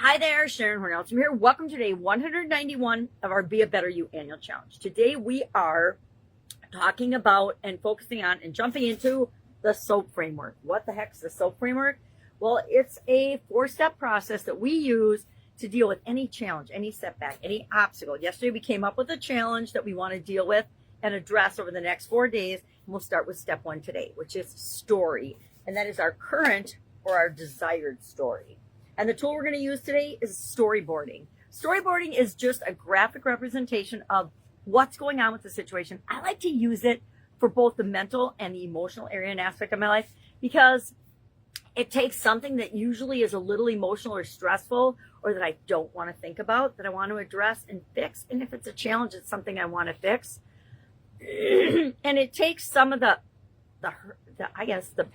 Hi there, Sharon Horne-Ellstrom here. Welcome to day 191 of our Be a Better You annual challenge. Today we are talking about and focusing on and jumping into the SOAP framework. What the heck is the SOAP framework? Well, it's a 4-step process that we use to deal with any challenge, any setback, any obstacle. Yesterday we came up with a challenge that we want to deal with and address over the next 4 days. And we'll start with step 1 today, which is story. And that is our current or our desired story. And the tool we're going to use today is storyboarding. Storyboarding is just a graphic representation of what's going on with the situation. I like to use it for both the mental and the emotional area and aspect of my life because it takes something that usually is a little emotional or stressful or that I don't want to think about, that I want to address and fix. And if it's a challenge, it's something I want to fix. And it takes some of the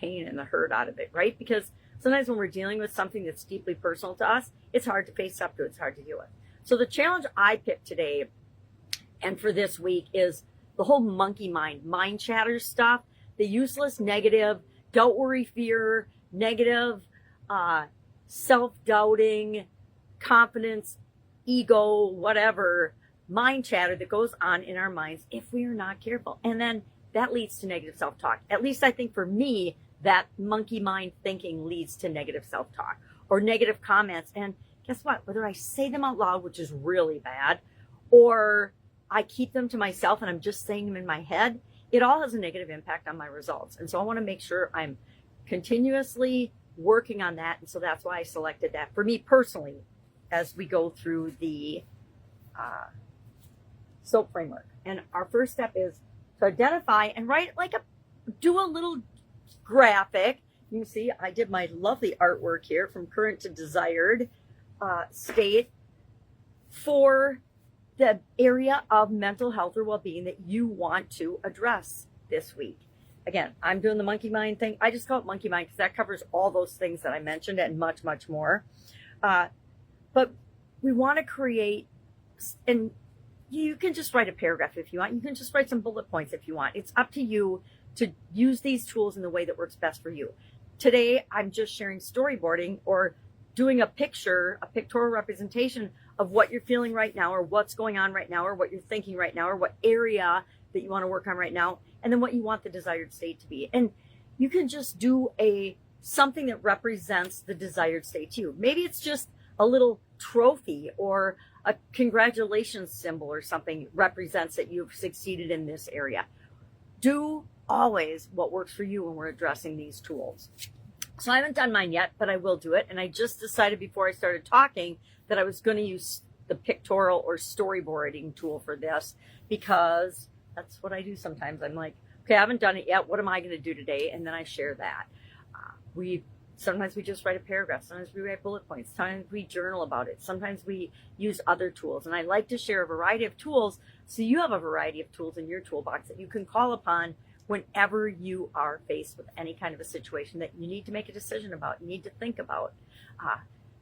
pain and the hurt out of it, right? Because sometimes when we're dealing with something that's deeply personal to us, it's hard to face up to, it's hard to deal with. So the challenge I picked today and for this week is the whole monkey mind chatter stuff, the useless, negative, don't worry, fear, negative, self-doubting, confidence, ego, whatever, mind chatter that goes on in our minds if we are not careful. And then that leads to negative self-talk. At least I think for me, that monkey mind thinking leads to negative self-talk or negative comments. And guess what? Whether I say them out loud, which is really bad, or I keep them to myself and I'm just saying them in my head, it all has a negative impact on my results. And so I want to make sure I'm continuously working on that. And so that's why I selected that for me personally as we go through the SOAP framework. And our first step is to identify and write do a little graphic. You can see I did my lovely artwork here from current to desired state for the area of mental health or well-being that you want to address this week. Again, I'm doing the monkey mind thing. I just call it monkey mind because that covers all those things that I mentioned and much, much more. But we want to create, and you can just write a paragraph if you want. You can just write some bullet points if you want. It's up to you to use these tools in the way that works best for you. Today, I'm just sharing storyboarding or doing a pictorial representation of what you're feeling right now or what's going on right now or what you're thinking right now or what area that you want to work on right now and then what you want the desired state to be. And you can just do something that represents the desired state to you. Maybe it's just a little trophy or a congratulations symbol or something represents that you've succeeded in this area. Do always what works for you when we're addressing these tools. So I haven't done mine yet, but I will do it. And I just decided before I started talking that I was going to use the pictorial or storyboarding tool for this because that's what I do sometimes. I'm like, okay, I haven't done it yet. What am I going to do today? And then I share that. Sometimes we just write a paragraph. Sometimes we write bullet points. Sometimes we journal about it. Sometimes we use other tools. And I like to share a variety of tools so you have a variety of tools in your toolbox that you can call upon whenever you are faced with any kind of a situation that you need to make a decision about, you need to think about.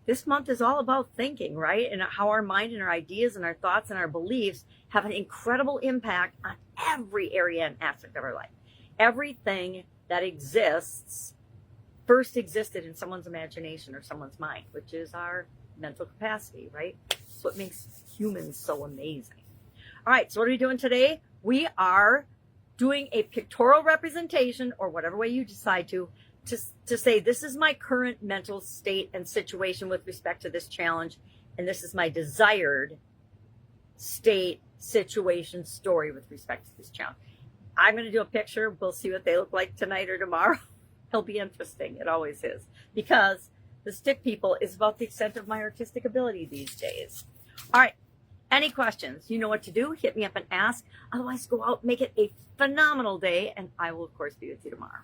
This month is all about thinking, right? And how our mind and our ideas and our thoughts and our beliefs have an incredible impact on every area and aspect of our life. Everything that exists first existed in someone's imagination or someone's mind, which is our mental capacity, right? That's what makes humans so amazing. All right, so what are we doing today? We are doing a pictorial representation or whatever way you decide to say this is my current mental state and situation with respect to this challenge, and this is my desired state, situation, story with respect to this challenge. I'm going to do a picture. We'll see what they look like tonight or tomorrow. It'll be interesting. It always is. Because the stick people is about the extent of my artistic ability these days. All right. Any questions? You know what to do. Hit me up and ask. Otherwise, go out, make it a phenomenal day, and I will, of course, be with you tomorrow.